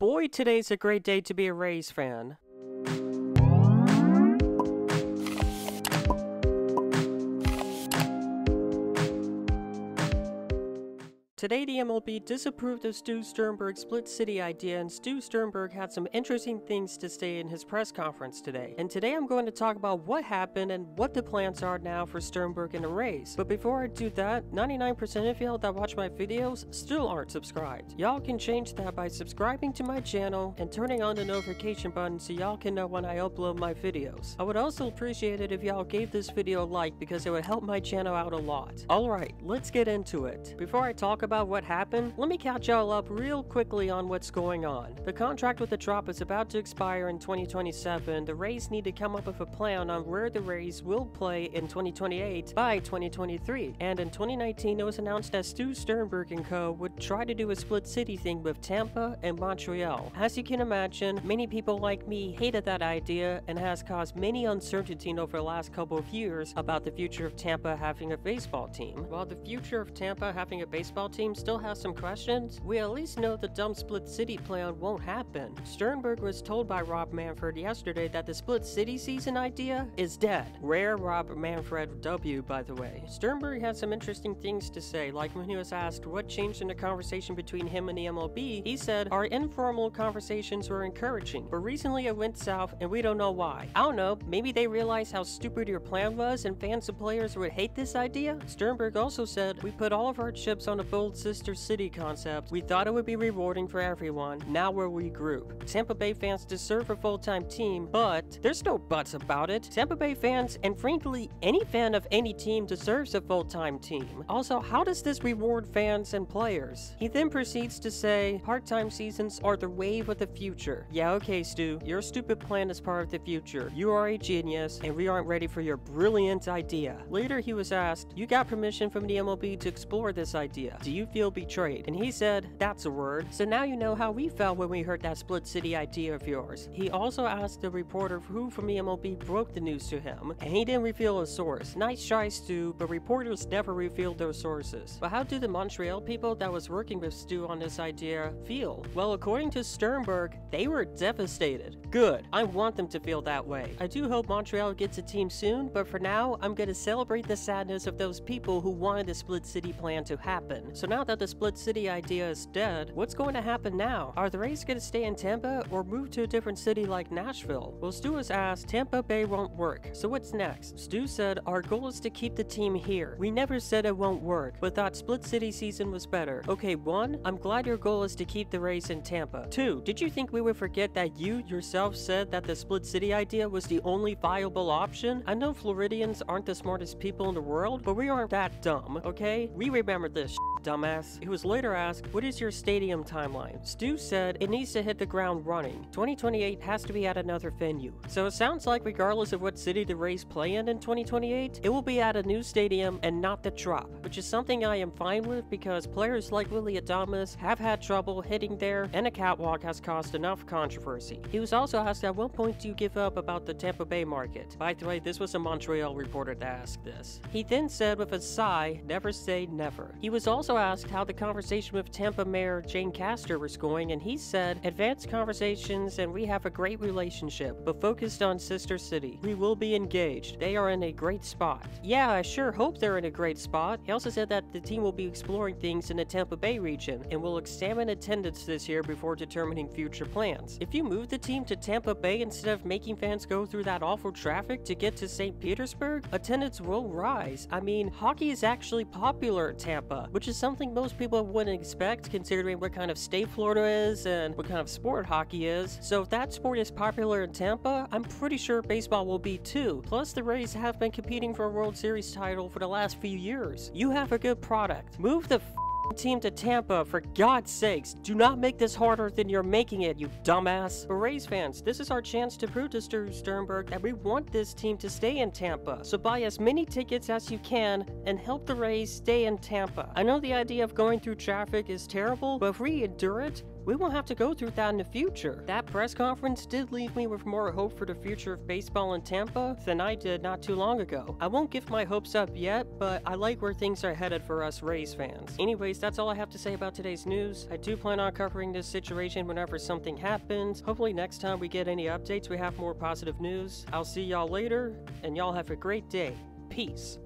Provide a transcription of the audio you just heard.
Boy, today's a great day to be a Rays fan. Today, the MLB disapproved of Stu Sternberg's split city idea, and Stu Sternberg had some interesting things to say in his press conference today. And today I'm going to talk about what happened and what the plans are now for Sternberg and the Rays. But before I do that, 99% of y'all that watch my videos still aren't subscribed. Y'all can change that by subscribing to my channel and turning on the notification button so y'all can know when I upload my videos. I would also appreciate it if y'all gave this video a like because it would help my channel out a lot. Alright, let's get into it. Before I talk about what happened, let me catch y'all up real quickly on what's going on. The contract with the Trop is about to expire in 2027. The Rays need to come up with a plan on where the Rays will play in 2028 by 2023. And in 2019, it was announced that Stu Sternberg and co. would try to do a split city thing with Tampa and Montreal. As you can imagine, many people like me hated that idea and has caused many uncertainty over the last couple of years about the future of Tampa having a baseball team. While the future of Tampa having a baseball team still has some questions, we at least know the dumb split city plan won't happen. Sternberg was told by Rob Manfred yesterday that the split city season idea is dead. Rare Rob Manfred W, by the way. Sternberg had some interesting things to say, like when he was asked what changed in the conversation between him and the MLB, he said, "Our informal conversations were encouraging, but recently it went south and we don't know why. I don't know, maybe they realized how stupid your plan was and fans and players would hate this idea?" Sternberg also said, "We put all of our chips on a bold sister city concept. We thought it would be rewarding for everyone. Now we're regroup. Tampa Bay fans deserve a full-time team, but there's no buts about it. Tampa Bay fans, and frankly, any fan of any team deserves a full-time team. Also, how does this reward fans and players?" He then proceeds to say, "Part-time seasons are the wave of the future." Yeah, okay, Stu, your stupid plan is part of the future. You are a genius, and we aren't ready for your brilliant idea. Later, he was asked, "You got permission from the MLB to explore this idea. Do you feel betrayed?" And he said, "That's a word. So now you know how we felt when we heard that split city idea of yours." He also asked the reporter who from the MLB broke the news to him, and he didn't reveal a source. Nice try, Stu, but reporters never revealed their sources. But how do the Montreal people that was working with Stu on this idea feel? Well, according to Sternberg, they were devastated. Good. I want them to feel that way. I do hope Montreal gets a team soon, but for now, I'm gonna celebrate the sadness of those people who wanted the split city plan to happen. So now that the split city idea is dead, what's going to happen now? Are the Rays going to stay in Tampa or move to a different city like Nashville? Well, Stu was asked, Tampa Bay won't work. So what's next? Stu said, "Our goal is to keep the team here. We never said it won't work, but thought split city season was better." Okay, 1, I'm glad your goal is to keep the Rays in Tampa. 2, did you think we would forget that you yourself said that the split city idea was the only viable option? I know Floridians aren't the smartest people in the world, but we aren't that dumb, okay? We remember this dumbass. He was later asked, "What is your stadium timeline?" Stu said, "It needs to hit the ground running. 2028 has to be at another venue." So it sounds like regardless of what city the Rays play in 2028, it will be at a new stadium and not the Trop, which is something I am fine with because players like Willy Adames have had trouble hitting there and a catwalk has caused enough controversy. He was also asked, "At what point do you give up about the Tampa Bay market?" By the way, this was a Montreal reporter that asked this. He then said with a sigh, "Never say never." He was also asked how the conversation with Tampa Mayor Jane Castor was going, and he said, "Advanced conversations and we have a great relationship, but focused on Sister City. We will be engaged. They are in a great spot." Yeah, I sure hope they're in a great spot. He also said that the team will be exploring things in the Tampa Bay region and will examine attendance this year before determining future plans. If you move the team to Tampa Bay instead of making fans go through that awful traffic to get to St. Petersburg, attendance will rise. I mean, hockey is actually popular at Tampa, which is something most people wouldn't expect considering what kind of state Florida is and what kind of sport hockey is. So if that sport is popular in Tampa, I'm pretty sure baseball will be too. Plus, the Rays have been competing for a World Series title for the last few years. You have a good product. Move the team to Tampa, for God's sakes. Do not make this harder than you're making it, you dumbass. For Rays fans, this is our chance to prove to Stu Sternberg that we want this team to stay in Tampa. So buy as many tickets as you can and help the Rays stay in Tampa. I know the idea of going through traffic is terrible, but if we endure it, we won't have to go through that in the future. That press conference did leave me with more hope for the future of baseball in Tampa than I did not too long ago. I won't give my hopes up yet, but I like where things are headed for us Rays fans. Anyways, that's all I have to say about today's news. I do plan on covering this situation whenever something happens. Hopefully next time we get any updates, we have more positive news. I'll see y'all later, and y'all have a great day. Peace.